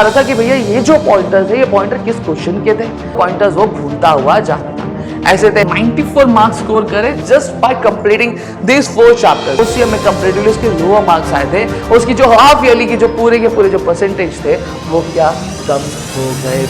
रहा था कि भैया ये जो पॉइंटर्स है ये पॉइंटर किस क्वेश्चन के थे, पॉइंटर्स वो भूलता हुआ जा रहा था। ऐसे थे 94 मार्क्स स्कोर करे just by completing this 4 chapters. उसी में कंपैरेटिवली उसके लोअर मार्क्स आए थे, उसकी जो हाफ ईयरली की जो पूरे के पूरे जो परसेंटेज थे वो क्या कम हो गए।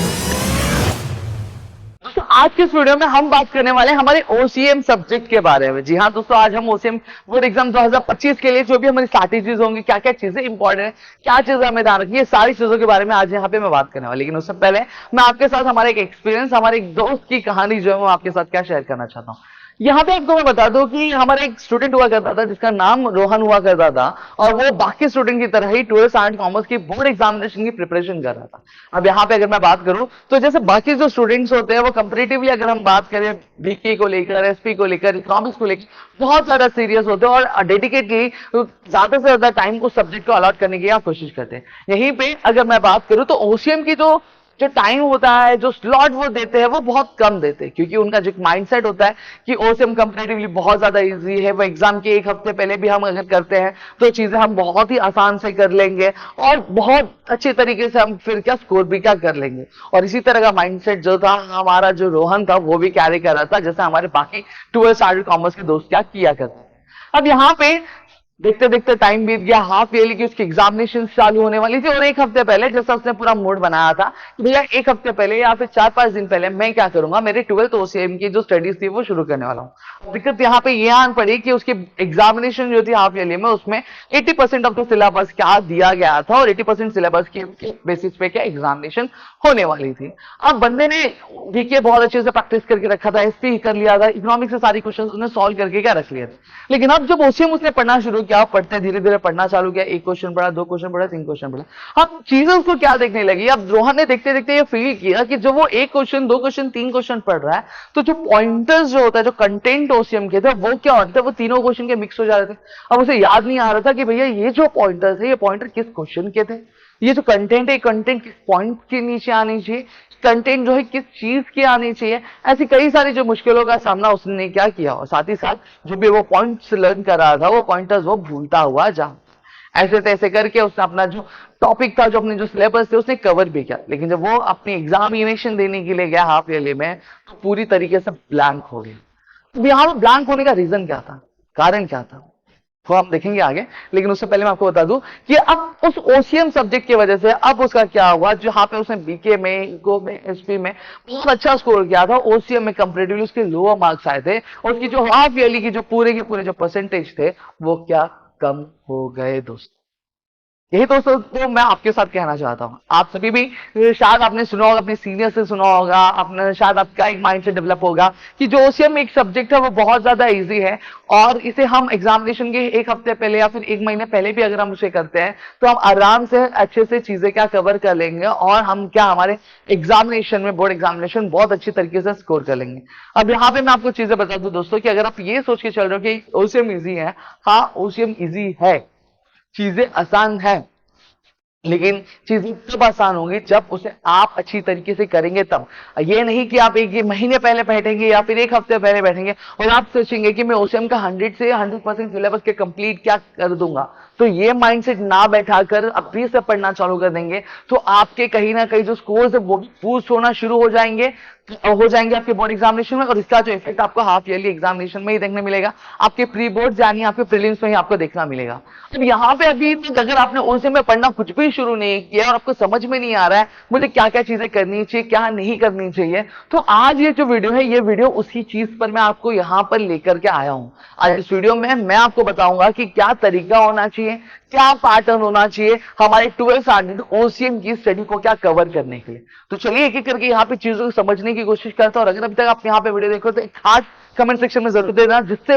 दोस्तों आज के इस वीडियो में हम बात करने वाले हैं हमारे ओसीएम सब्जेक्ट के बारे में। जी हाँ दोस्तों, आज हम ओसीएम बोर्ड एग्जाम 2025 के लिए जो भी हमारी स्ट्रैटेजीज होंगी, क्या क्या चीजें इंपॉर्टेंट है, क्या चीजें हमें ध्यान रखनी है, सारी चीजों के बारे में आज यहाँ पे मैं बात करने वाली। लेकिन उससे पहले मैं आपके साथ हमारा एक एक्सपीरियंस, हमारे एक दोस्त की कहानी जो है वो आपके साथ क्या शेयर करना चाहता हूँ। यहाँ पे आपको मैं बता दूं कि हमारा एक स्टूडेंट हुआ करता था जिसका नाम रोहन हुआ करता था, और वो बाकी स्टूडेंट की तरह ही 12th साइंस कॉमर्स की बोर्ड एग्जामिनेशन की प्रिपरेशन कर रहा था। अब यहाँ पे अगर मैं बात करूं तो जैसे बाकी जो स्टूडेंट्स होते हैं वो कंपैरेटिवली अगर हम बात करें बीके को लेकर, एसपी को लेकर, इकोनॉमिक्स को लेकर बहुत ज्यादा सीरियस होते हैं और डेडिकेटली ज्यादा से ज्यादा टाइम को सब्जेक्ट को अलॉट करने की आप कोशिश करते हैं। यहीं पे अगर मैं बात करूं तो ओसीएम की जो टाइम होता है, जो स्लॉट वो देते हैं वो बहुत कम देते हैं, क्योंकि उनका जो माइंडसेट होता है कि ओसीएम कंपैरेटिवली बहुत ज्यादा इजी है, वो एग्जाम के एक हफ्ते पहले भी हम अगर करते हैं तो चीजें हम बहुत ही आसान से कर लेंगे और बहुत अच्छे तरीके से हम फिर क्या स्कोर भी क्या कर लेंगे। और इसी तरह का माइंडसेट जो था हमारा जो रोहन था वो भी कैरी कर रहा था, जैसे हमारे बाकी 12th साइंस कॉमर्स के दोस्त क्या किया करते हैं। अब यहाँ पे देखते देखते टाइम बीत गया, हाफ ईयरली की उसकी एग्जामिनेशन चालू होने वाली थी और एक हफ्ते पहले जैसा उसने पूरा मूड बनाया था कि भैया एक हफ्ते पहले या फिर 4-5 दिन पहले मैं क्या करूंगा, मेरे 12th ओसीएम की जो स्टडीज थी वो शुरू करने वाला हूँ। दिक्कत यहाँ पे ये आन पड़ी कि उसकी एग्जामिनेशन जो थी हाफ ईयरली में उसमें 80% ऑफ द सिलेबस क्या दिया गया था और 80% सिलेबस के बेसिस पे क्या एग्जामिनेशन होने वाली थी। अब बंदे ने बीके बहुत अच्छे से प्रैक्टिस करके रखा था, एसपी कर लिया था, इकोनॉमिक्स से सारी क्वेश्चन उसने सॉल्व करके क्या रख लिए थे। लेकिन अब जब ओसीएम उसने पढ़ना शुरू किया, पढ़ते धीरे धीरे पढ़ना चालू किया, एक क्वेश्चन पढ़ा, 2 क्वेश्चन पढ़ा, 3 क्वेश्चन पढ़ा। अब चीजें उसको क्या देखने लगी, अब रोहन ने देखते देखते ये फील किया कि जब वो 1 क्वेश्चन, 2 क्वेश्चन, 3 क्वेश्चन पढ़ रहा है तो जो पॉइंटर्स जो होता है, जो कंटेंट ओसीएम के थे वो क्या होते थे, वो तीनों क्वेश्चन के मिक्स हो जा रहे थे। अब उसे याद नहीं आ रहा था कि भैया ये जो पॉइंटर्स है ये पॉइंटर किस क्वेश्चन के थे, ये जो कंटेंट है कंटेंट किस पॉइंट के नीचे आनी चाहिए, कंटेंट जो है किस चीज की आनी चाहिए। ऐसी कई सारी जो मुश्किलों का सामना उसने क्या किया और साथ ही साथ जो भी वो पॉइंट्स लर्न कर रहा था वो पॉइंटर्स वो भूलता हुआ जा, ऐसे तैसे करके उसने अपना जो टॉपिक था, जो अपने जो सिलेबस थे उसने कवर भी किया। लेकिन जब वो अपनी एग्जामिनेशन देने के लिए गया हाफ ईयरली में तो पूरी तरीके से ब्लैंक हो गया। तो यहाँ पर ब्लैंक होने का रीजन क्या था, कारण क्या था, वो हम देखेंगे आगे। लेकिन उससे पहले मैं आपको बता दूं कि अब उस ओसीएम सब्जेक्ट की वजह से अब उसका क्या हुआ, जहां पे उसने बीके में, इको में, एसपी में बहुत अच्छा स्कोर किया था, ओसीएम में कंपैरेटिवली उसके लोअर मार्क्स आए थे और उसकी जो हाफ ईयरली की जो पूरे के पूरे जो परसेंटेज थे वो क्या कम हो गए। दोस्तों यही दोस्तों तो मैं आपके साथ कहना चाहता हूं। आप सभी भी शायद आपने सुना होगा, अपने सीनियर से सुना होगा, आपने शायद आपका एक माइंडसेट डेवलप होगा कि जो ओसीएम एक सब्जेक्ट है वो बहुत ज्यादा इजी है और इसे हम एग्जामिनेशन के एक हफ्ते पहले या फिर 1 महीने पहले भी अगर हम उसे करते हैं तो हम आराम से अच्छे से चीजें क्या कवर कर लेंगे और हम क्या हमारे एग्जामिनेशन में, बोर्ड एग्जामिनेशन बहुत अच्छी तरीके से स्कोर कर लेंगे। अब यहाँ पे मैं आपको चीजें बता दूं दोस्तों कि अगर आप ये सोच के चल रहे हो कि ओसीएम इजी है, हाँ ओसीएम इजी है, चीजें आसान है, लेकिन चीजें तब आसान होंगी जब उसे आप अच्छी तरीके से करेंगे तब। ये नहीं कि आप एक महीने पहले बैठेंगे या फिर एक हफ्ते पहले बैठेंगे और आप सोचेंगे कि मैं ओसीएम का 100 से 100% सिलेबस के कंप्लीट क्या कर दूंगा। तो ये माइंडसेट ना बैठाकर अभी से पढ़ना चालू कर देंगे तो आपके कहीं ना कहीं जो स्कोर्स है वो भी बूस्ट होना शुरू हो जाएंगे आपके बोर्ड एग्जामिनेशन में, और इसका जो इफेक्ट आपको हाफ ईयरली एग्जामिनेशन में ही देखने मिलेगा, आपके प्री बोर्ड यानी आपके प्रीलिम्स में ही आपको देखना मिलेगा। अब यहाँ पे अभी अगर आपने ओसीएम में पढ़ना कुछ भी शुरू नहीं किया और आपको समझ में नहीं आ रहा है मुझे क्या क्या चीजें करनी चाहिए, क्या नहीं करनी चाहिए, तो आज ये जो वीडियो है ये वीडियो उसी चीज पर मैं आपको यहाँ पर लेकर के आया हूँ। आज इस वीडियो में मैं आपको बताऊंगा कि क्या तरीका होना चाहिए, क्या पैटर्न होना चाहिए हमारे 12th स्टैंडर्ड ओसीएम की स्टडी को क्या कवर करने के लिए। तो चलिए एक एक करके यहाँ पे चीजों को समझने की कोशिश करता हूं। और अगर अभी तक आप यहाँ पे वीडियो देखो तो एक हार्ट कमेंट सेक्शन में जरूर देना, जिससे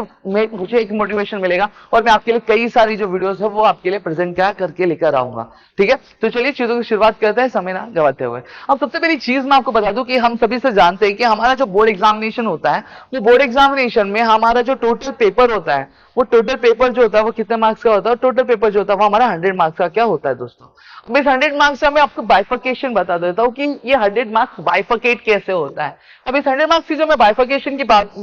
मुझे एक मोटिवेशन मिलेगा और मैं आपके लिए कई सारी जो वीडियोस है वो आपके लिए प्रेजेंट क्या करके लेकर आऊंगा। ठीक है, तो चलिए चीजों की शुरुआत करते हैं समय ना गवाते हुए। अब सबसे पहली चीज मैं आपको बता दूं कि हम सभी से जानते हैं कि हमारा जो बोर्ड एग्जामिनेशन होता है वो बोर्ड एग्जामिनेशन में हमारा जो टोटल पेपर होता है वो टोटल पेपर जो होता है वो कितने मार्क्स का होता है, टोटल पेपर जो होता है वो हमारा 100 मार्क्स का क्या होता है दोस्तों। अब इस 100 मार्क्स का मैं आपको बाइफर्केशन बता देता हूं कि ये 100 मार्क्स बाइफर्केट कैसे होता है। अब इस 100 मार्क्स की जो मैं बाइफर्केशन की बात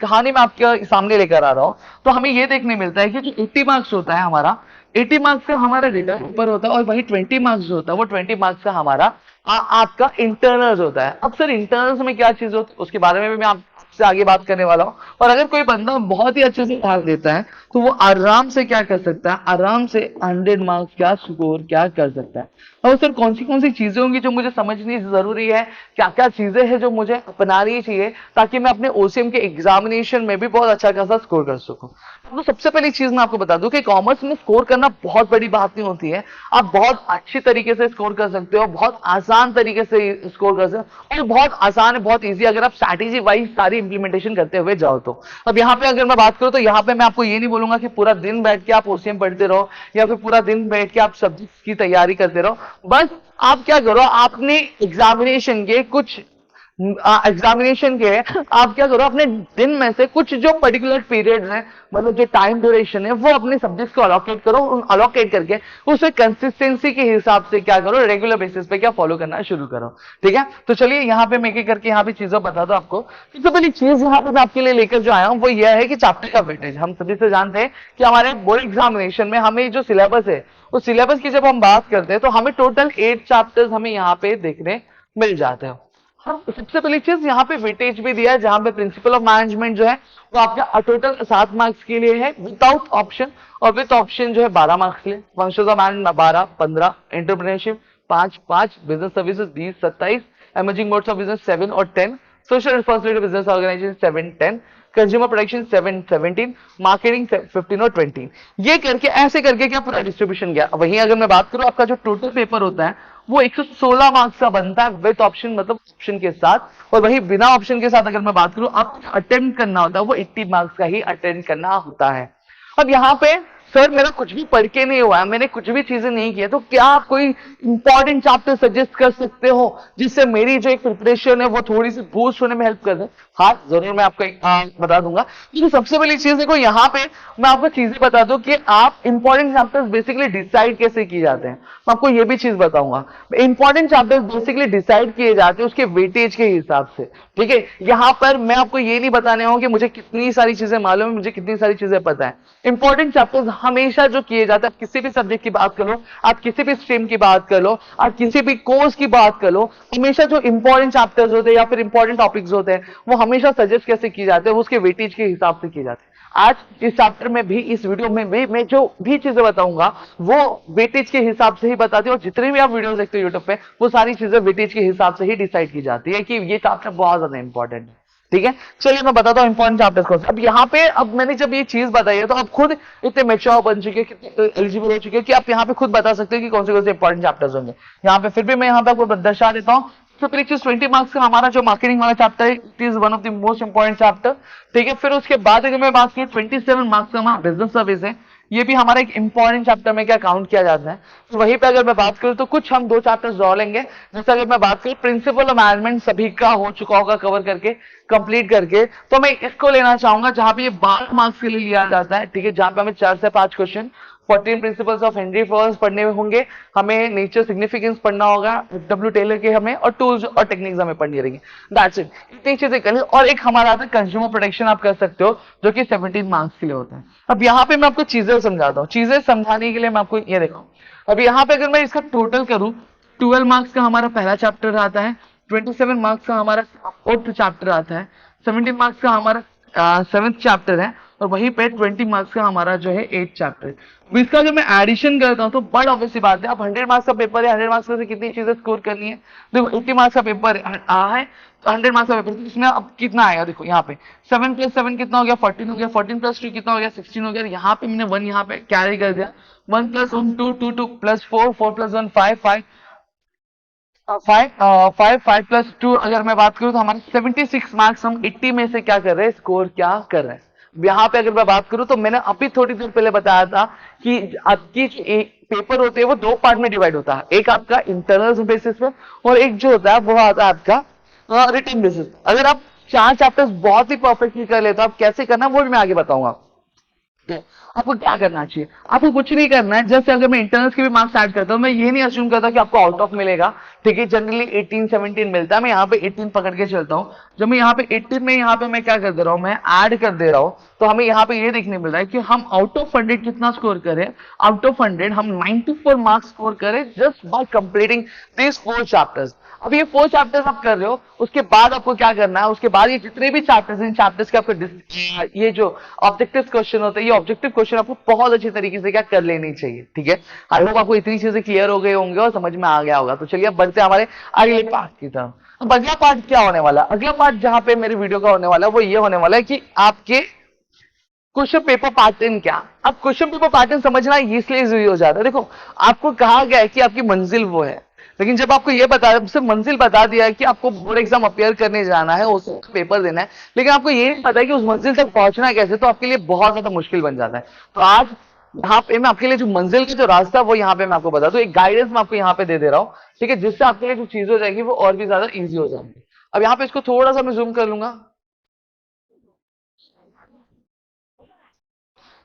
कहानी में आपके सामने लेकर आ रहा हूं तो हमें यह देखने मिलता है कि जो 80 मार्क्स होता है हमारा 80 मार्क्स का हमारा रिटर्न पेपर होता है और वही 20 मार्क्स जो होता है वो 20 मार्क्स का हमारा आपका इंटरनल्स होता है। अब सर इंटरनल्स में क्या चीज होती है उसके बारे में भी मैं आपसे आगे बात करने वाला हूँ। और अगर कोई बंदा बहुत ही अच्छे से भाग देता है तो वो आराम से क्या कर सकता है, आराम से 100 मार्क्स क्या स्कोर क्या कर सकता है। और सर कौन सी चीजें होंगी जो मुझे समझनी जरूरी है, क्या क्या चीजें हैं जो मुझे अपनानी चाहिए ताकि मैं अपने ओसीएम के एग्जामिनेशन में भी बहुत अच्छा खासा स्कोर कर सकूं। तो सबसे पहली चीज मैं आपको बता दूं कि कॉमर्स में स्कोर करना बहुत बड़ी बात नहीं होती है। आप बहुत अच्छी तरीके से स्कोर कर सकते हो, बहुत आसान तरीके से स्कोर कर सकते हो और बहुत आसान है, बहुत इजी अगर आप स्ट्रैटेजी वाइज सारी इंप्लीमेंटेशन करते हुए जाओ तो। अब यहाँ पे अगर मैं बात करूं तो यहाँ पे मैं आपको ये नहीं बोलूंगा कि पूरा दिन बैठ के आप ओसीएम पढ़ते रहो या फिर पूरा दिन बैठ के आप सब्जेक्ट्स की तैयारी करते रहो। बस आप क्या करो, आपने एग्जामिनेशन के कुछ एग्जामिनेशन के आप क्या करो, अपने दिन में से कुछ जो पर्टिकुलर पीरियड है, मतलब जो टाइम ड्यूरेशन है, वो अपने सब्जेक्ट्स को अलोकेट करो। अलोकेट करके उसे कंसिस्टेंसी के हिसाब से क्या करो, रेगुलर बेसिस पे क्या फॉलो करना शुरू करो। ठीक है, तो चलिए यहाँ पे मैं करके यहाँ पे चीजों बता दो आपको। सबसे पहली चीज यहाँ पे मैं आपके लिए लेकर जो आया हूँ वो यह है कि चैप्टर का वेटेज। हम सभी से जानते हैं कि हमारे बोर्ड एग्जामिनेशन में हमें जो सिलेबस है उस सिलेबस की जब हम बात करते हैं तो हमें टोटल 8 चैप्टर्स हमें यहाँ पे देखने मिल जाते हैं। हाँ, सबसे पहली चीज यहाँ पे वेटेज भी दिया है जहां पे प्रिंसिपल ऑफ मैनेजमेंट जो है वो आपका टोटल 7 मार्क्स के लिए है विदाउट ऑप्शन, और विद ऑप्शन जो है 12 मार्क्स के लिए। Functions of management 12, 15, entrepreneurship 5, 5, business services 20, 27, emerging modes of business 7 और 10, social responsibility business organisation 7, 10, consumer production 7, 17, marketing 15 और 20। ये करके ऐसे करके क्या पूरा डिस्ट्रीब्यूशन गया। वहीं अगर मैं बात करूं आपका जो टोटल पेपर होता है वो 116 मार्क्स का बनता है विद ऑप्शन, मतलब ऑप्शन के साथ। और वही बिना ऑप्शन के साथ अगर मैं बात करूं आप अटेम्प्ट करना होता है वो 80 मार्क्स का ही अटेम्प्ट करना होता है। अब यहाँ पे सर मेरा कुछ भी पढ़ के नहीं हुआ है, मैंने कुछ भी चीजें नहीं की है, तो क्या आप कोई इंपॉर्टेंट चैप्टर सजेस्ट कर सकते हो जिससे मेरी जो एक प्रिपरेशन है वो थोड़ी सी बूस्ट होने में हेल्प कर दे? हाँ जरूर, मैं आपको एक बता दूंगा। लेकिन सबसे पहली चीज देखो यहाँ पे मैं आपको चीजें बता दूं कि आप इंपॉर्टेंट चैप्टर्स बेसिकली डिसाइड कैसे किए जाते हैं। मैं आपको ये भी चीज बताऊंगा। इंपॉर्टेंट चैप्टर्स बेसिकली डिसाइड किए जाते हैं उसके वेटेज के हिसाब से। ठीक है, यहाँ पर मैं आपको ये नहीं बताने हूँ कि मुझे कितनी सारी चीजें मालूम है, मुझे कितनी सारी चीजें पता है। इंपॉर्टेंट चैप्टर्स हमेशा जो किए जाते हैं, किसी भी सब्जेक्ट की बात कर लो, आप किसी भी स्ट्रीम की बात कर लो, आप किसी भी कोर्स की बात कर लो, हमेशा जो इंपॉर्टेंट चैप्टर्स होते हैं या फिर इंपॉर्टेंट टॉपिक्स होते हैं वो हमेशा सजेस्ट कैसे किए जाते हैं, उसके वेटेज के हिसाब से किए जाते हैं। आज इस चैप्टर में भी, इस वीडियो में भी मैं जो भी चीजें बताऊंगा वो वेटेज के हिसाब से ही बताती हूँ। और जितने भी आप वीडियो देखते हो यूट्यूब पे वो सारी चीजें वेटेज के हिसाब से ही डिसाइड की जाती है कि ये चैप्टर बहुत ज्यादा इंपॉर्टेंट है। ठीक है, चलिए मैं बताता हूँ इंपॉर्टेंट चैप्टर्स को। अब यहाँ पे अब मैंने जब ये चीज बताई है तो आप खुद इतने मेच्योर बन चुके, कितने एलिजिबल हो चुके कि आप यहाँ पे खुद बता सकते हो कि कौन से इंपॉर्टेंट चैप्टर्स होंगे यहाँ पे। फिर भी मैं यहाँ पे आपको दर्शा देता हूँ। तो पहली चीज 20 मार्क्स का हमारा जो मार्केटिंग वाला चैप्टर है, it is one of the most important chapter. ठीक है, फिर उसके बाद अगर मैं बात करूँ 27 मार्क्स का हमारा बिजनेस सर्विस है, ये भी हमारा एक इंपॉर्टेंट चैप्टर में क्या काउंट किया जाता है। तो वहीं पे अगर मैं बात करूं तो कुछ हम 2 चैप्टर्स ड्रॉ लेंगे। जैसे अगर मैं बात करूं प्रिंसिपल ऑफ मैनेजमेंट सभी का हो चुका होगा कवर करके, कंप्लीट करके, तो मैं इसको लेना चाहूंगा जहां पे ये 12 मार्क्स के लिए लिया जाता है। ठीक है, जहां पे हमें 4 से 5 question, 14 principles of Henry first पढ़ने होंगे, हमें नेचर सिग्निफिकेंस पढ़ना होगा, डब्ल्यू टेलर के हमें, और टूल्स और टेक्निक्स हमें पढ़नी रहेंगी। दैट्स इट, इतनी चीजें करनी। और एक हमारा आता है कंज्यूमर प्रोटेक्शन, आप कर सकते हो, जो कि 17 मार्क्स के लिए होता है। अब यहाँ पे मैं आपको चीजें समझाता हूँ। चीजें समझाने के लिए मैं आपको ये देखो, अब यहाँ पे अगर मैं इसका टोटल करूं 12 मार्क्स का हमारा पहला चैप्टर आता है, 27 मार्क्स का हमारा 4th चैप्टर आता है, 17 मार्क्स का हमारा 7th चैप्टर है, और वहीं पे 20 मार्क्स का हमारा जो है 8th चैप्टर। इसका अगर मैं एडिशन करता हूं तो बड़ा ऑब्वियस बात है, अब 100 मार्क्स का पेपर है, 100 मार्क्स से कितनी चीजें स्कोर करनी है। देखो 80 मार्क्स का पेपर है तो 100 मार्क्स का पेपर, तो इसमें अब कितना आएगा, देखो यहाँ पे 7 + 7 कितना हो गया, 14 हो गया, 14 + 2 कितना हो गया, 16 हो गया। यहाँ पे मैंने 1 यहाँ पे कैरी कर दिया, 1 + 1 2, 2 2 + 4, 4 + 1 5, 5 5 + 2 अगर मैं बात करूं तो हमारे 76 मार्क्स हम 80 में से क्या कर रहे हैं, स्कोर क्या कर रहे हैं। यहाँ पे अगर मैं बात करूं तो मैंने अभी थोड़ी देर पहले बताया था कि आपकी पेपर होते हैं वो 2 पार्ट में डिवाइड होता है, एक आपका इंटरनल बेसिस पे और एक जो होता है वो आता है आपका रिटन बेसिस। अगर आप 4 चैप्टर्स बहुत ही परफेक्टली कर लेते हो, आप कैसे करना वो भी मैं आगे बताऊंगा। तो आपको क्या करना चाहिए? आपको कुछ नहीं करना है। जैसे अगर मैं इंटरनल्स के भी मार्क्स ऐड करता हूँ, मैं ये नहीं अज्यूम करता कि आपको आउट ऑफ मिलेगा, ठीक है। जनरली 18 17 मिलता है, मैं यहाँ पे 18 पकड़ के चलता हूँ। जब मैं यहाँ पे 18 में यहाँ पे मैं क्या कर दे रहा हूँ, मैं ऐड कर दे रहा हूँ, तो हमें यहाँ पे ये देखने मिल रहा है कि हम आउट ऑफ 100 कितना स्कोर करें। आउट ऑफ 100 हम 94 मार्क्स स्कोर करें just by completing this 4 chapters. अब ये 4 चैप्टर्स आप कर रहे हो, उसके बाद आपको क्या करना है, उसके बाद ये जितने भी चैप्टर्स, इन चैप्टर्स के आपको ये जो ऑब्जेक्टिव क्वेश्चन होते हैं, ये ऑब्जेक्टिव क्वेश्चन आपको बहुत अच्छी तरीके से क्या कर लेनी चाहिए, ठीक है। आई होप आपको इतनी चीजें क्लियर हो गए होंगे और समझ में आ गया होगा। तो चलिए अब बढ़ते हैं हमारे अगले पार्ट की तरफ। अब अगला पार्ट क्या होने वाला है? अगला पार्ट जहां पे मेरी वीडियो का होने वाला है वो ये होने वाला है कि आपके क्वेश्चन पेपर पैटर्न क्या। अब क्वेश्चन पेपर पैटर्न समझना इसलिए इजी हो जाता है। देखो, आपको कहा गया है कि आपकी मंजिल वो है, लेकिन जब आपको ये बता सिर्फ मंजिल बता दिया है कि आपको बोर्ड एग्जाम अपियर करने जाना है, उस पेपर देना है, लेकिन आपको ये नहीं पता है कि उस मंजिल तक पहुंचना कैसे, तो आपके लिए बहुत ज्यादा मुश्किल बन जाता है। तो आज यहाँ पे मैं आपके लिए जो मंजिल का जो रास्ता है वो यहाँ पे मैं आपको बता दूं, एक गाइडेंस मैं आपको यहाँ पे दे रहा हूँ, ठीक है, जिससे आपके लिए जो चीजें हो जाएगी वो और भी ज्यादा ईजी हो जाएंगी। अब यहाँ पे इसको थोड़ा सा मैं जूम कर लूंगा,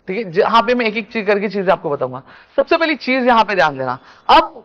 ठीक है, जहां पे मैं एक एक चीज करके चीजें आपको बताऊंगा। सबसे पहली चीज यहाँ पे ध्यान देना। अब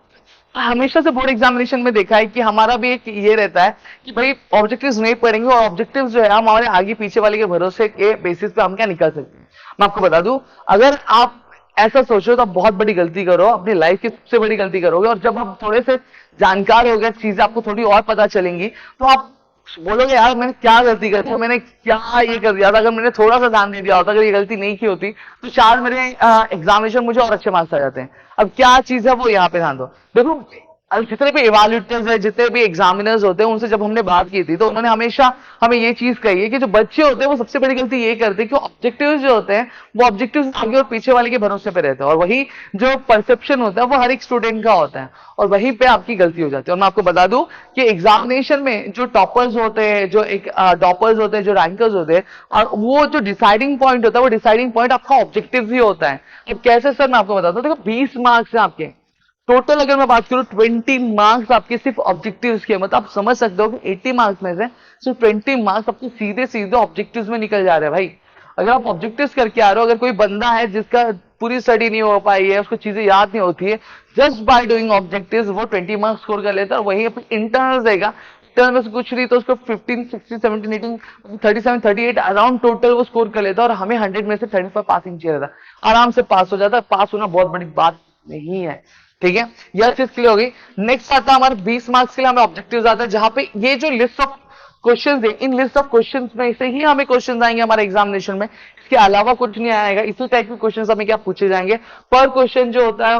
हमेशा से बोर्ड एग्जामिनेशन में देखा है कि हमारा भी एक ये रहता है कि भाई ऑब्जेक्टिव्स नहीं पढ़ेंगे, और ऑब्जेक्टिव्स जो है हम हमारे आगे पीछे वाले के भरोसे के बेसिस पे हम क्या निकल सकते हैं। मैं आपको बता दूं, अगर आप ऐसा सोचो तो आप बहुत बड़ी गलती करो, अपनी लाइफ की सबसे बड़ी गलती करोगे। और जब आप थोड़े से जानकार हो गए, चीजें आपको थोड़ी और पता चलेंगी, तो आप बोलोगे यार मैंने क्या गलती कर दी, मैंने क्या ये कर दिया था, अगर मैंने थोड़ा सा ध्यान दे दिया होता, अगर ये गलती नहीं की होती, तो शायद मेरे एग्जामिनेशन मुझे और अच्छे मार्क्स आ जाते हैं। अब क्या चीज है वो यहाँ पे ध्यान दो। देखो, जितने भी इवैल्यूएटर्स है, जितने भी एग्जामिनर्स होते हैं, उनसे जब हमने बात की थी तो उन्होंने हमेशा हमें ये चीज कही है कि जो बच्चे होते हैं वो सबसे बड़ी गलती ये करते हैं कि ऑब्जेक्टिव्स जो होते हैं वो ऑब्जेक्टिव्स आगे और पीछे वाले के भरोसे पे रहते हैं, और वही जो परसेप्शन होता है वो हर एक स्टूडेंट का होता है, और वहीं पे आपकी गलती हो जाती है। और मैं आपको बता दूं कि एग्जामिनेशन में जो टॉपर्स होते हैं, जो एक टॉपर्स होते हैं, जो रैंकर्स होते हैं, और वो जो डिसाइडिंग पॉइंट होता है, वो डिसाइडिंग पॉइंट आपका ऑब्जेक्टिव ही होता है। अब कैसे सर, मैं आपको बताता हूँ। देखो, 20 मार्क्स है आपके टोटल, अगर मैं बात करूं 20 मार्क्स आपके सिर्फ ऑब्जेक्टिव्स के, मतलब आप समझ सकते हो कि 80 मार्क्स में से सिर्फ 20 मार्क्स आपके सीधे सीधे ऑब्जेक्टिव्स में निकल जा रहे हैं भाई। अगर आप ऑब्जेक्टिव्स करके आ रहे हो, अगर कोई बंदा है जिसका पूरी स्टडी नहीं हो पाई है, उसको चीजें याद नहीं होती है, जस्ट बाय डूइंग ऑब्जेक्टिव्स वो 20 मार्क्स स्कोर कर लेता है, और वही अपने इंटरनल देगा, इंटरनल में से कुछ नहीं तो उसको 15 16 17 18 37 38 अराउंड टोटल वो स्कोर कर लेता है, और हमें 100 में से 35 पासिंग चाहिए रहता है, आराम से पास हो जाता है। पास होना बहुत बड़ी बात नहीं है, ठीक है, यह चीज क्लियर होगी। नेक्स्ट आता है हमारे 20 मार्क्स के लिए हमें ऑब्जेक्टिव्स आता है, जहां पे ये जो लिस्ट ऑफ क्वेश्चंस है, इन लिस्ट ऑफ क्वेश्चंस में से ही हमें क्वेश्चंस आएंगे हमारे एग्जामिनेशन में, इसके अलावा कुछ नहीं आएगा। इसी टाइप के क्वेश्चंस हमें क्या पूछे जाएंगे पर क्वेश्चन जो होता है,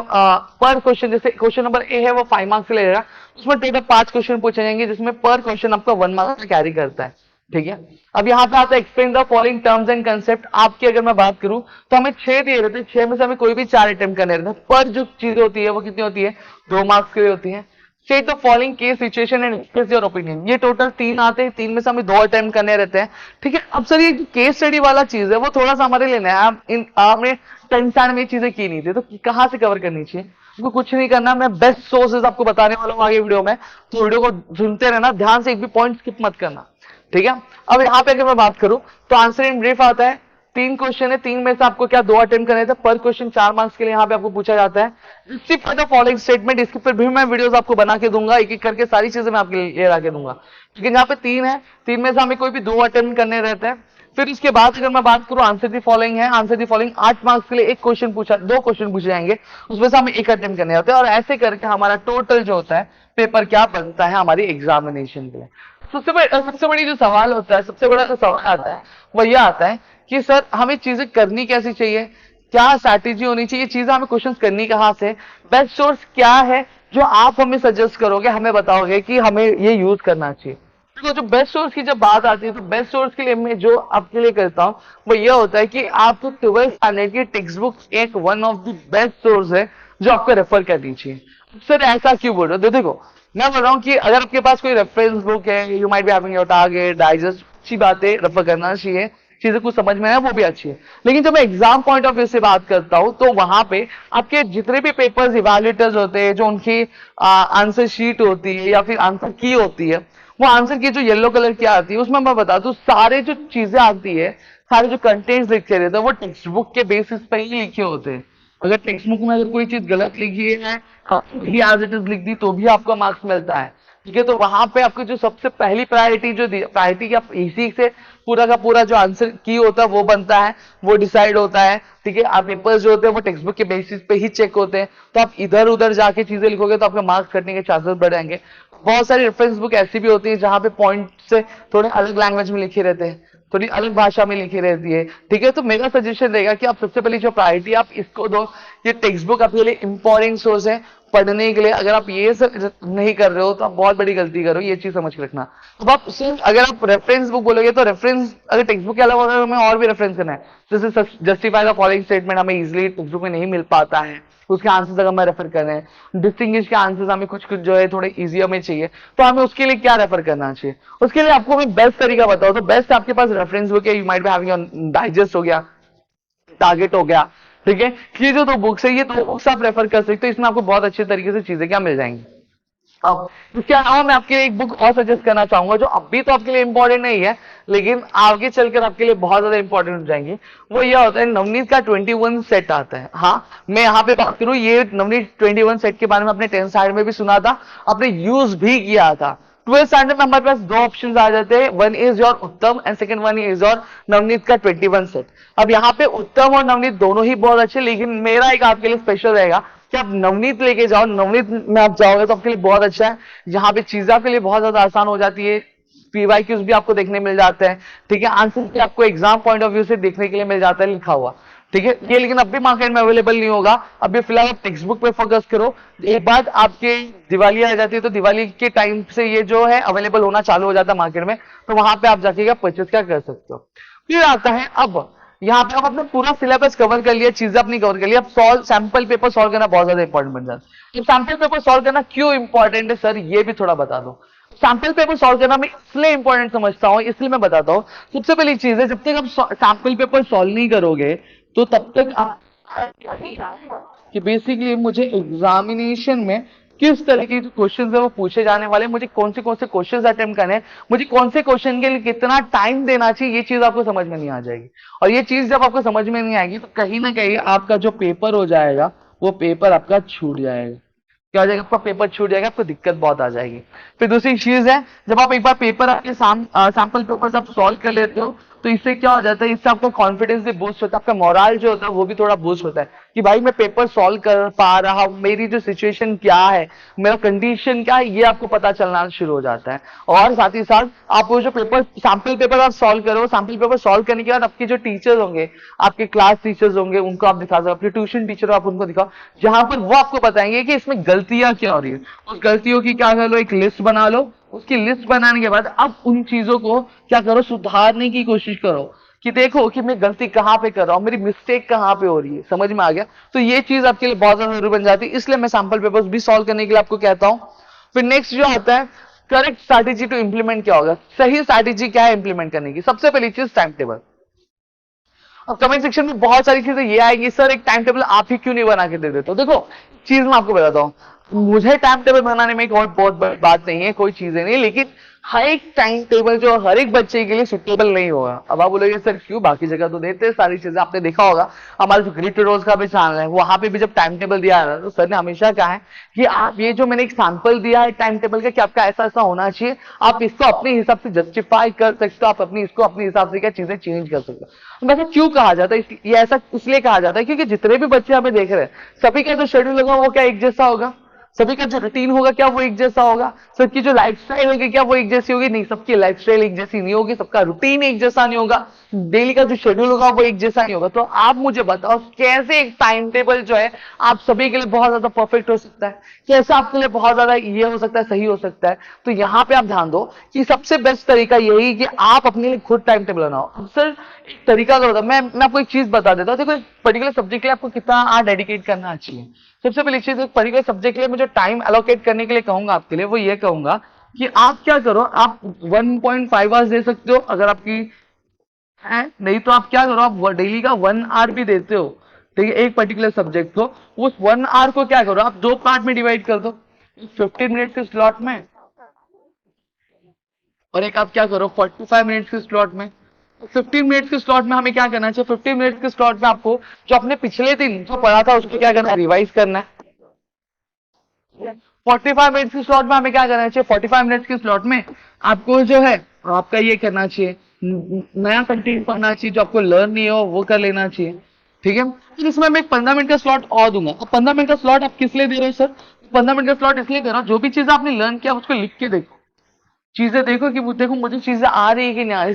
पर क्वेश्चन, जैसे क्वेश्चन नंबर ए है वो 5 मार्क्स से लेगा, उसमें टोटल 5 क्वेश्चन पूछे जाएंगे, जिसमें पर क्वेश्चन आपका 1 मार्क्स कैरी करता है, ठीक है। अब यहाँ पे आता है explain the following terms and concept. आपकी अगर मैं बात करूं तो हमें 6 दिए रहते हैं, 6 में से हमें कोई भी 4 अटेम्प्ट करने रहते हैं, पर जो चीजें होती है वो कितनी होती है, 2 मार्क्स के लिए होती है। State the following case situation and express your opinion, ये टोटल 3 आते हैं, 3 में से हमें 2 अटेम्प्ट करने रहते हैं, ठीक है। अब सर ये केस स्टडी वाला चीज है वो थोड़ा सा हमारे लेना है, आपने 10 स्टैंड में ये चीजें की नहीं थी, तो कहां से कवर करनी चाहिए, आपको कुछ नहीं करना, मैं बेस्ट सोर्सेज आपको बताने वाला हूँ आगे वीडियो में, तो वीडियो को सुनते रहना ध्यान से, एक भी पॉइंट स्किप मत करना, ठीक है। अब यहाँ पे अगर मैं बात करूं तो आंसर इन ब्रीफ आता है, 3 क्वेश्चन है, 3 में से आपको क्या 2 अटेम्प्ट करने थे, पर क्वेश्चन 4 मार्क्स के लिए यहाँ पे आपको पूछा जाता है। जस्टिफाई द फॉलोइंग स्टेटमेंट, इसके ऊपर भी मैं वीडियोस आपको बना के दूंगा, एक एक करके सारी चीजें मैं आपके लिए ला के दूंगा, लेकिन यहाँ पे 3 है, 3 में से हमें कोई भी 2 अटेम्प्ट करने रहते हैं। फिर इसके बाद अगर मैं बात करूं आंसर दी फॉलोइंग है, आंसर दी फॉलोइंग 8 मार्क्स के लिए एक क्वेश्चन पूछा, 2 क्वेश्चन पूछे जाएंगे, उसमें से हमें एक अटेम्प्ट करने होते हैं, और ऐसे करके हमारा टोटल जो होता है पेपर क्या बनता है हमारी एग्जामिनेशन के लिए। सबसे बड़ी जो सवाल होता है, सबसे बड़ा जो सवाल आता है वो यह आता है कि सर हमें चीजें करनी कैसी चाहिए, क्या स्ट्रैटेजी होनी चाहिए, चीजें हमें क्वेश्चंस करनी कहां से, बेस्ट सोर्स क्या है जो आप हमें सजेस्ट करोगे, हमें बताओगे कि हमें ये यूज करना चाहिए। तो जो बेस्ट सोर्स की जब बात आती है तो बेस्ट सोर्स के लिए मैं जो आपके लिए करता हूं वो ये होता है कि आपको 12th स्टैंडर्ड की टेक्स्ट बुक एक one of the best source है जो आपको रेफर करनी चाहिए। सर ऐसा क्यों बोल रहे हो, देखो मैं बोल रहा हूँ कि अगर आपके पास कोई रेफरेंस बुक है, you might be having your target digest, अच्छी बात है, रेफर करना चाहिए, चीजें कुछ समझ में है वो भी अच्छी है, लेकिन जब मैं एग्जाम पॉइंट ऑफ व्यू से बात करता हूं तो वहां पे आपके जितने भी पेपर्स इवैल्यूएटर्स होते हैं, जो उनकी आंसर शीट होती है या फिर आंसर की होती है, वो आंसर की जो येलो कलर की आती है उसमें मैं बता दूं सारे जो चीजें आती है, सारे जो कंटेंट्स लिखे रहते हैं वो टेक्स्ट बुक के बेसिस पे ही लिखे होते हैं। अगर टेक्स्ट बुक में अगर कोई चीज गलत लिखी है एज इट इज लिख दी तो भी आपको मार्क्स मिलता है। ठीक है, तो वहां पे आपको जो सबसे पहली प्रायोरिटी जो प्रायोरिटी की आप इसी से पूरा का पूरा जो आंसर की होता है वो बनता है, वो डिसाइड होता है। ठीक है, आप पेपर्स जो होते हैं वो टेक्स्ट बुक के बेसिस पे ही चेक होते हैं, तो आप इधर उधर जाके चीजें लिखोगे तो आपके मार्क्स कटने के चांसेस बढ़ जाएंगे। बहुत सारी रेफरेंस बुक ऐसी भी होती है जहां पे पॉइंट से थोड़े अलग लैंग्वेज में लिखे रहते हैं, थोड़ी अलग भाषा में लिखी रहती है। ठीक है, तो मेरा सजेशन रहेगा कि आप सबसे पहले जो प्रायोरिटी आप इसको दो। ये टेक्स्ट बुक आपके लिए इंपॉर्टेंट सोर्स है पढ़ने के लिए। अगर आप ये सब नहीं कर रहे हो तो आप बहुत बड़ी गलती करो, ये चीज समझ के रखना। तो आप सिर्फ अगर आप रेफरेंस बुक बोलोगे तो रेफरेंस अगर टेक्स्ट बुक के अलावा अगर हमें और भी रेफरेंस करना है, जैसे जस्टिफाई द फॉलोइंग स्टेटमेंट हमें इजिली टेक्स्ट बुक में नहीं मिल पाता है, उसके आंसर्स अगर हमें रेफर कर रहे हैं, डिस्टिंग्विश के आंसर्स हमें कुछ कुछ जो है थोड़े इजी हमें चाहिए, तो हमें उसके लिए क्या रेफर करना चाहिए। उसके लिए आपको मैं बेस्ट तरीका बताओ तो बेस्ट आपके पास रेफरेंस बुक है, you might be having digest हो गया, टारगेट हो गया। ठीक है, ये जो दो बुक्स है ये दो बुक्स आप रेफर कर सकते हो, इसमें आपको बहुत अच्छे तरीके से चीजें क्या मिल जाएंगी। अब इसके अलावा मैं आपके लिए एक बुक और सजेस्ट करना चाहूंगा जो अभी तो आपके लिए इंपॉर्टेंट नहीं है लेकिन आगे चलकर आपके लिए बहुत ज्यादा इंपॉर्टेंट हो जाएंगी। वो यह होता है नवनीत का 21 सेट आता है। हाँ, मैं यहाँ पे बात करूं, ये नवनीत 21 सेट के बारे में अपने 10th स्टैंडर्ड में भी सुना था, आपने यूज भी किया था। 12th स्टैंडर्ड में हमारे पास दो ऑप्शन आ जाते हैं, वन इज योर उत्तम and second one is your Navneet का 21 सेट। अब यहाँ पे उत्तम और नवनीत दोनों ही बहुत अच्छे, लेकिन मेरा एक आपके लिए स्पेशल रहेगा कि आप नवनीत लेके जाओ, नवनीत में आप जाओगे तो आपके लिए बहुत अच्छा है। यहाँ पे चीजें आपके लिए बहुत ज्यादा आसान हो जाती है, पीवाईक्यूज भी आपको देखने मिल जाते हैं। ठीक है, आंसर भी आपको एग्जाम पॉइंट ऑफ व्यू से देखने के लिए मिल जाता है लिखा हुआ। ठीक है, ये लेकिन अभी मार्केट में अवेलेबल नहीं होगा, अभी फिलहाल आप टेक्स्ट बुक पे फोकस करो। एक बात आपके दिवाली आ जाती है तो दिवाली के टाइम से ये जो है अवेलेबल होना चालू हो जाता है मार्केट में, तो वहां पे आप जाके परचेज क्या कर सकते हो। फिर आता है अब यहाँ पे आप अपना पूरा सिलेबस कवर कर लिया, चीजें अपनी कवर कर लिया, अब सॉल्व सैंपल पेपर सॉल्व करना बहुत ज्यादा इंपॉर्टेंट बन जाता है। अब सैंपल पेपर सॉल्व करना क्यों इंपॉर्टेंट है सर, ये भी थोड़ा बता दो। सैंपल पेपर सॉल्व करना मैं इसलिए इंपॉर्टेंट समझता हूं, इसलिए मैं बताता हूं। सबसे पहली चीज है, जब तक आप सैंपल पेपर सॉल्व नहीं करोगे तो तब तक आप कि बेसिकली मुझे एग्जामिनेशन में किस तरह के क्वेश्चन है वो पूछे जाने वाले, मुझे कौन से क्वेश्चन अटेम्प्ट करने हैं, मुझे कौन से क्वेश्चन के लिए कितना टाइम देना चाहिए, ये चीज आपको समझ में नहीं आ जाएगी। और ये चीज जब आपको समझ में नहीं आएगी तो कहीं ना कहीं आपका जो पेपर हो जाएगा वो पेपर आपका छूट जाएगा। क्या हो जाएगा, आपका पेपर छूट जाएगा, आपको दिक्कत बहुत आ जाएगी। फिर दूसरी चीज है, जब आप एक बार पेपर आपके सैंपल पेपर आप सॉल्व कर लेते हो तो इससे क्या हो जाता है, इससे आपका कॉन्फिडेंस भी बूस्ट होता है, आपका मोरल जो होता है वो भी थोड़ा बूस्ट होता है कि भाई मैं पेपर सॉल्व कर पा रहा हूं, मेरी जो सिचुएशन क्या है, मेरा कंडीशन क्या है, ये आपको पता चलना शुरू हो जाता है। और साथ ही साथ आप वो जो पेपर सैंपल पेपर आप सॉल्व करो, सैंपल पेपर सॉल्व करने के बाद आपके जो टीचर्स होंगे, आपके क्लास टीचर्स होंगे, उनको आप दिखा सकते हो, अपने ट्यूशन टीचर हो आप उनको दिखाओ, जहां पर वो आपको बताएंगे कि इसमें गलतियां क्या हो रही है। उस गलतियों की क्या कर लो, एक लिस्ट बना लो, उसकी लिस्ट बनाने के बाद अब उन चीजों को क्या करो, सुधारने की कोशिश करो कि देखो कि मैं गलती कहां पे कर रहा हूं, मेरी मिस्टेक कहां पे हो रही है, समझ में आ गया। तो ये चीज आपके लिए बहुत ज्यादा जरूरी बन जाती है, इसलिए मैं सैंपल पेपर्स भी सॉल्व करने के लिए आपको कहता हूं। फिर नेक्स्ट जो आता है करेक्ट स्ट्रैटेजी टू इंप्लीमेंट, क्या होगा, सही स्ट्रैटेजी क्या है इंप्लीमेंट करने की। सबसे पहली चीज टाइम टेबल। अब कमेंट सेक्शन में बहुत सारी चीजें ये आएगी, सर एक टाइम टेबल आप ही क्यों नहीं बना के दे देते हो। देखो चीज मैं आपको बताता हूं, मुझे टाइम टेबल बनाने में कोई बहुत बड़ी बात नहीं है, कोई चीजें नहीं, लेकिन हर एक टाइम टेबल जो हर एक बच्चे के लिए सुटेबल नहीं होगा। अब आप बोलोगे सर क्यों, बाकी जगह तो देते हैं सारी चीजें, आपने देखा होगा हमारे जो ग्रेट रोज का भी चैनल है वहां पे भी जब टाइम टेबल दिया है तो सर ने हमेशा कहा है कि आप ये जो मैंने एक सैंपल दिया है टाइम टेबल का कि आपका ऐसा ऐसा होना चाहिए, आप इसको अपने हिसाब से जस्टिफाई कर सकते हो, आप अपनी इसको अपने हिसाब से क्या चीजें चेंज कर सकते हो। वैसे क्यों कहा जाता है, ये ऐसा इसलिए कहा जाता है क्योंकि जितने भी बच्चे हमें देख रहे हैं सभी का जो शेड्यूल होगा वो क्या एक जैसा होगा, सभी का जो रूटीन होगा क्या वो एक जैसा होगा, सबकी जो लाइफस्टाइल होगी क्या वो एक जैसी होगी, नहीं, सबकी लाइफस्टाइल एक जैसी नहीं होगी, सबका रूटीन एक जैसा नहीं होगा, डेली का जो शेड्यूल होगा वो एक जैसा नहीं होगा। तो आप मुझे बताओ कैसे एक टाइम टेबल जो है आप सभी के लिए बहुत ज्यादा परफेक्ट हो सकता है, कैसे आपके लिए बहुत ज्यादा ये हो सकता है, सही हो सकता है। तो यहाँ पे आप ध्यान दो कि सबसे बेस्ट तरीका यही कि आप अपने लिए खुद टाइम टेबल बनाओ। अब सर एक तरीका क्या होता है, मैं आपको एक चीज बता देता हूँ, देखो एक पर्टिकुलर सब्जेक्ट के लिए आपको कितना डेडिकेट करना चाहिए। सबसे पहली चीज एक पर्टिकुलर सब्जेक्ट के लिए मुझे टाइम एलोकेट करने के लिए कहूंगा आपके लिए, वो ये कहूंगा कि आप क्या करो, आप 1.5 आवर्स दे सकते हो अगर आपकी है, नहीं तो आप क्या करो, आप डेली का 1 आवर भी देते हो, ठीक है, एक पर्टिकुलर सब्जेक्ट को, उस 1 आवर को क्या करो, आप 2 पार्ट में डिवाइड कर दो, 15 मिनट के स्लॉट में और एक आप क्या करो 45 मिनट्स के स्लॉट में, 15 मिनट्स के स्लॉट में हमें क्या करना चाहिए, 15 मिनट्स के स्लॉट में आपको जो अपने पिछले दिन जो पढ़ा था उसको क्या करना है, रिवाइज करना है। 45 मिनट्स के स्लॉट में हमें क्या करना चाहिए, 45 मिनट्स के स्लॉट में आपको जो है आपका ये करना चाहिए, नया कंटेंट पढ़ना चाहिए, जो आपको लर्न नहीं हो वो कर लेना चाहिए। ठीक है, फिर इसमें मैं एक 15 मिनट का स्लॉट और दूंगा। अब 15 मिनट का स्लॉट आप किस लिए दे रहे हो सर, 15 मिनट का स्लॉट इसलिए दे रहा हूँ जो भी चीज आपने लर्न किया उसको लिख के देखो, चीजें देखो कि देखो मुझे चीजें आ रही है कि नहीं आ रही,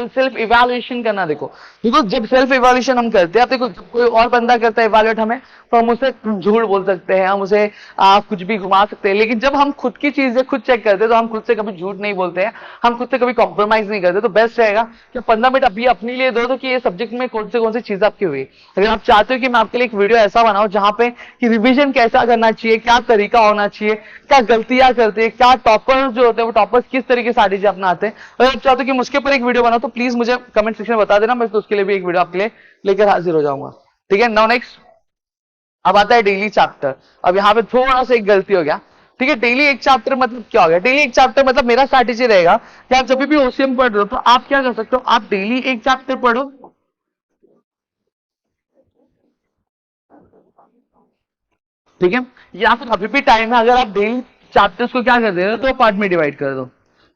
सेल्फ इवैल्यूएशन करना। देखो देखो जब सेल्फ इवैल्यूएशन हम करते हैं, अब देखो जब कोई और बंदा करता है इवैल्यूएट हमें, तो हम उसे झूठ बोल सकते हैं, हम उसे कुछ भी घुमा सकते हैं, लेकिन जब हम खुद की चीजें खुद चेक करते हैं तो हम खुद से कभी झूठ नहीं बोलते हैं, हम खुद से कभी कॉम्प्रोमाइज नहीं करते। तो बेस्ट रहेगा कि 15 मिनट अभी अपने लिए दो, तो कि ये सब्जेक्ट में कौन सी चीज आपकी हुई। अगर आप चाहते हो कि मैं आपके लिए एक वीडियो ऐसा बनाऊं जहां पे कि रिविजन कैसा करना चाहिए, क्या तरीका होना चाहिए, क्या गलतियां करते हैं, क्या टॉपर्स जो होते हैं वो टॉपर्स किस तरीके से स्ट्रैटेजी अपनाते हैं, अगर आप चाहते हो कि मुझके पर एक वीडियो बनाओ तो प्लीज मुझे कमेंट सेक्शन में बता देना, मैं तो उसके लिए भी एक वीडियो आपके लिए लेकर हाजिर हो जाऊंगा। ठीक है, नाउ नेक्स्ट अब आता है डेली चैप्टर। अब यहाँ पे थोड़ा सा एक गलती हो गया। ठीक है, डेली एक चैप्टर मतलब क्या हो गया, डेली एक चैप्टर मतलब मेरा स्ट्रैटेजी रहेगा कि आप जब भी ओसीएम पढ़ रहे हो तो आप क्या कर सकते हो, आप डेली एक चैप्टर पढ़ो। ठीक है, या फिर अभी भी टाइम है, अगर आप डेली चैप्टर्स को क्या कर दे रहे हो तो पार्ट में डिवाइड कर दो।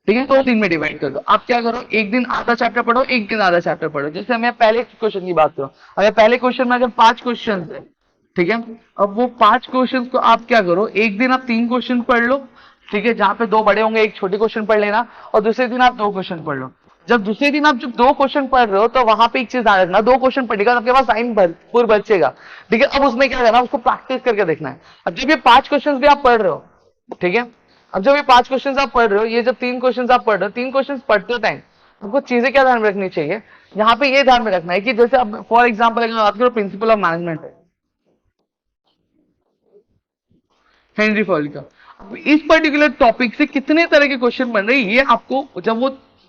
ठीक है, तो 3 में डिवाइड कर दो। आप क्या करो, एक दिन आधा चैप्टर पढ़ो, एक दिन आधा चैप्टर पढ़ो। जैसे मैं पहले क्वेश्चन की बात करूं, अगर पहले क्वेश्चन में अगर 5 क्वेश्चन है, ठीक है, अब वो 5 क्वेश्चन को आप क्या करो, एक दिन आप 3 क्वेश्चन पढ़ लो। ठीक है, जहां पे 2 बड़े होंगे, एक छोटे क्वेश्चन पढ़ लेना, और दूसरे दिन आप 2 क्वेश्चन पढ़ लो। जब दूसरे दिन आप जब 2 क्वेश्चन पढ़ रहे हो तो वहां पे एक चीज ध्यान रखना, 2 क्वेश्चन पढ़ेगा तो आपके पास टाइम भरपूर बचेगा। ठीक है, अब उसमें क्या करना, उसको प्रैक्टिस करके देखना है। अब जब ये 5 क्वेश्चन भी आप पढ़ रहे हो, ठीक है, अब जब ये 5 क्वेश्चन आप पढ़ रहे हो, ये जब 3 क्वेश्चन आप पढ़ रहे हो, 3 क्वेश्चन पढ़ते टाइम आपको चीजें क्या ध्यान में रखनी चाहिए, यहाँ पे ये ध्यान में रखना है कि जैसे अब फॉर एग्जाम्पल अगर बात करो प्रिंसिपल ऑफ मैनेजमेंट है हेनरी फॉर्ड का, अब इस पर्टिकुलर टॉपिक से कितने तरह के क्वेश्चन बन रहे हैं ये आपको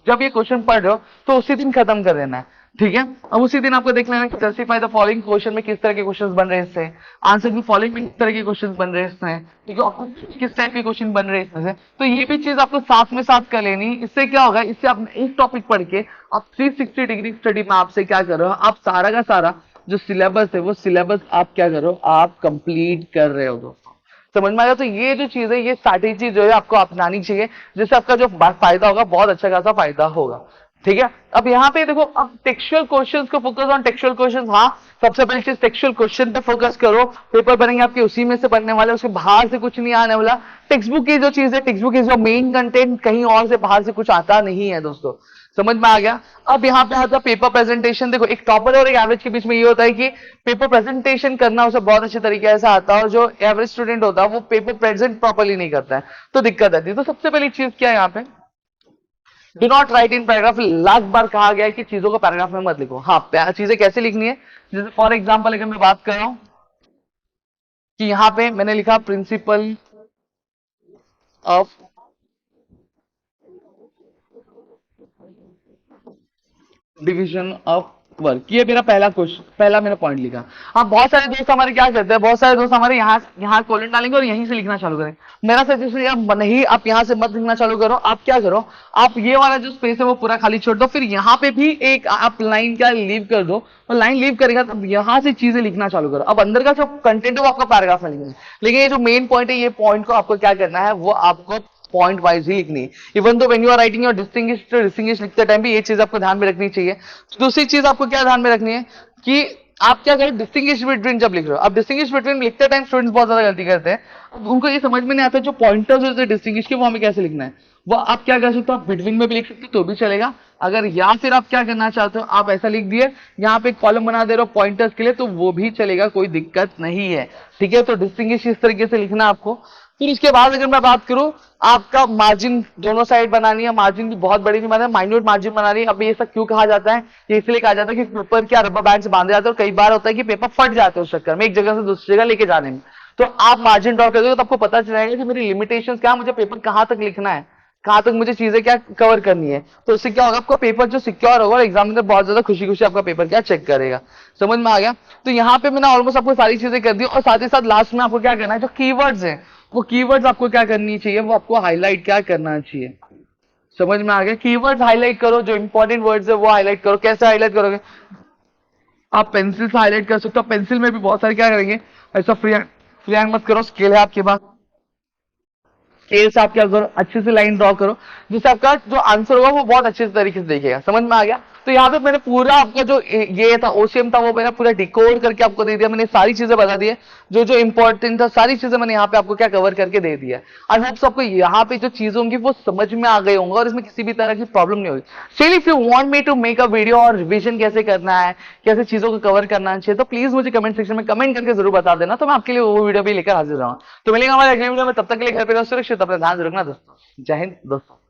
जब ये क्वेश्चन पढ़ रहे हो तो उसी दिन खत्म कर देना है। ठीक है, अब उसी दिन आपको देख लेना कि जस्टिफाई द फॉलोइंग क्वेश्चन में किस तरह के क्वेश्चन बन रहे हैं इससे, आंसर की फॉलोइंग में किस तरह के क्वेश्चन बन रहे हैं इसमें, ठीक है, आपको किस टाइप के क्वेश्चन बन रहे हैं इसमें से। तो ये भी चीज आपको साथ में साथ कर लेनी। इससे क्या होगा, इससे आप एक टॉपिक पढ़ के आप 360 डिग्री स्टडी में आपसे क्या करो, आप सारा का सारा जो सिलेबस है वो सिलेबस आप क्या करो, आप कंप्लीट कर रहे हो दोस्तों। समझ में आया, तो ये जो चीज है ये स्ट्रैटेजी जो है आपको अपनानी चाहिए, जिससे आपका जो फायदा होगा बहुत अच्छा खासा फायदा होगा। ठीक है, अब यहाँ पे देखो, अब टेक्सचुअल क्वेश्चंस को फोकस ऑन टेक्सचुअल क्वेश्चंस। हाँ, सबसे पहली चीज टेक्सचुअल क्वेश्चन पे फोकस करो, पेपर बनेंगे आपके उसी में से बनने वाले, उसके बाहर से कुछ नहीं आने वाला। टेक्स्ट बुक की जो चीज है, टेक्स्ट बुक की जो मेन कंटेंट, कहीं और से बाहर से कुछ आता नहीं है दोस्तों। समझ में आ गया। अब यहाँ पे आता है पेपर प्रेजेंटेशन। देखो एक टॉपर और एक एवरेज के बीच में ये होता है कि पेपर प्रेजेंटेशन करना उसे बहुत अच्छे तरीके से आता है, और जो एवरेज स्टूडेंट होता है वो पेपर प्रेजेंट प्रॉपर्ली नहीं करता है, तो दिक्कत आती है। तो सबसे पहली चीज क्या है यहाँ पे, do not write in paragraph. Last बार कहा गया है कि चीजों को पैराग्राफ में मत लिखो। हाँ, चीजें कैसे लिखनी है, जैसे फॉर एग्जाम्पल अगर मैं बात कर रहा हूं कि यहाँ पे मैंने लिखा principle of division of work, ये मेरा पहला क्वेश्चन, पहला मैंने पॉइंट लिखा। अब बहुत सारे दोस्त हमारे क्या करते हैं, बहुत सारे दोस्त हमारे यहाँ कोलन डालेंगे और यहीं से लिखना चालू करें। मेरा सजेशन आप नहीं, आप यहाँ से मत लिखना चालू करो। आप क्या करो, आप ये वाला जो स्पेस है वो पूरा खाली छोड़ दो, फिर यहाँ पे भी एक आप लाइन का लीव कर दो, और लाइन लीव करेगा तब यहाँ से चीजें लिखना चालू करो। अब अंदर का जो कंटेंट है वो आपका पैराग्राफ में लिखना है, लेकिन ये जो मेन पॉइंट है, ये पॉइंट को आपको क्या करना है, वो आपको पॉइंट वाइज ही लिखनी है। इवन तो when you are writing your distinguish लिखते टाइम भी ये चीज आपको ध्यान में रखनी चाहिए। दूसरी चीज आपको क्या ध्यान में रखनी है कि आप क्या करें, डिस्टिंग्विश बिटवीन जब लिख रहे हो, अब डिस्टिंग्विश बिटवीन लिखते टाइम स्टूडेंट्स बहुत ज्यादा गलती करते हैं। अब उनको ये समझ में नहीं आता जो पॉइंटर्स होते हैं डिस्टिंग्विश के, वो हमें कैसे लिखना है। वो आप क्या कर सकते हो, आप बिटवीन में भी लिख सकते हो तो भी चलेगा। अगर या फिर आप क्या करना चाहते हो, आप ऐसा लिख दिए, यहाँ पे एक कॉलम बना दे रहे हो पॉइंटर्स के लिए, तो वो भी चलेगा, कोई दिक्कत नहीं है। ठीक है, तो डिस्टिंग्विश इस तरीके से लिखना आपको। फिर इसके बाद अगर मैं बात करूं, आपका मार्जिन दोनों साइड बनानी है, मार्जिन भी बहुत बड़ी नहीं बनानी है, माइन्यूट मार्जिन बनानी है। अब ये सब क्यों कहा जाता है, ये इसलिए कहा जाता है कि पेपर क्या रबर बैंड से बांधे जाते हैं, और कई बार होता है कि पेपर फट जाते हैं उस चक्कर में, एक जगह से दूसरी जगह लेके जाने में। तो आप मार्जिन ड्रॉ कर दोगे तो आपको पता चल जाएगा कि मेरी लिमिटेशंस क्या, मुझे पेपर कहां तक लिखना है, कहां तक मुझे चीजें क्या कवर करनी है। तो इससे क्या होगा, आपका पेपर जो सिक्योर होगा, और एग्जामिनर बहुत ज्यादा खुशी खुशी आपका पेपर क्या चेक करेगा। समझ में आ गया। तो यहाँ पे मैंने ऑलमोस्ट आपको सारी चीजें कर दी, और साथ ही साथ लास्ट में आपको क्या करना है, जो कीवर्ड्स है वो कीवर्ड्स आपको क्या करनी चाहिए, वो आपको हाईलाइट क्या करना चाहिए। समझ में आ गया? कीवर्ड्स हाईलाइट करो, जो इंपॉर्टेंट वर्ड्स है वो हाईलाइट करो। कैसे हाईलाइट करोगे? आप पेंसिल से हाईलाइट कर सकते हो। पेंसिल में भी बहुत सारे क्या करेंगे, ऐसा फ्री हैंड मत करो, स्केल है आपके पास, स्केल से आप क्या करो, अच्छे से लाइन ड्रॉ करो, जिससे आपका जो आंसर होगा वो बहुत अच्छे तरीके से दिखेगा। समझ में आ गया? तो यहाँ पे मैंने पूरा आपका जो ये था ओसीएम था वो मैंने पूरा डिकोड करके आपको दे दिया। मैंने सारी चीजें बता दी है, जो जो इंपॉर्टेंट था सारी चीजें मैंने यहाँ पे आपको क्या कवर करके दे दिया है। आई होप आपको यहाँ पे जो चीजें होंगी वो समझ में आ गई होंगे और इसमें किसी भी तरह की प्रॉब्लम नहीं होगी। Still if you want me to make a video और रिवीजन कैसे करना है, कैसे चीजों को कवर करना चाहिए, तो प्लीज मुझे कमेंट सेक्शन में कमेंट करके जरूर बता देना, तो मैं आपके लिए वो वीडियो भी लेकर हाजिर रहूंगा। तो मिलेंगे हमारे अगले वीडियो में, तब तक के लिए घर पे रहो सुरक्षित, अपना ध्यान रखना दोस्तों। जय हिंद दोस्तों।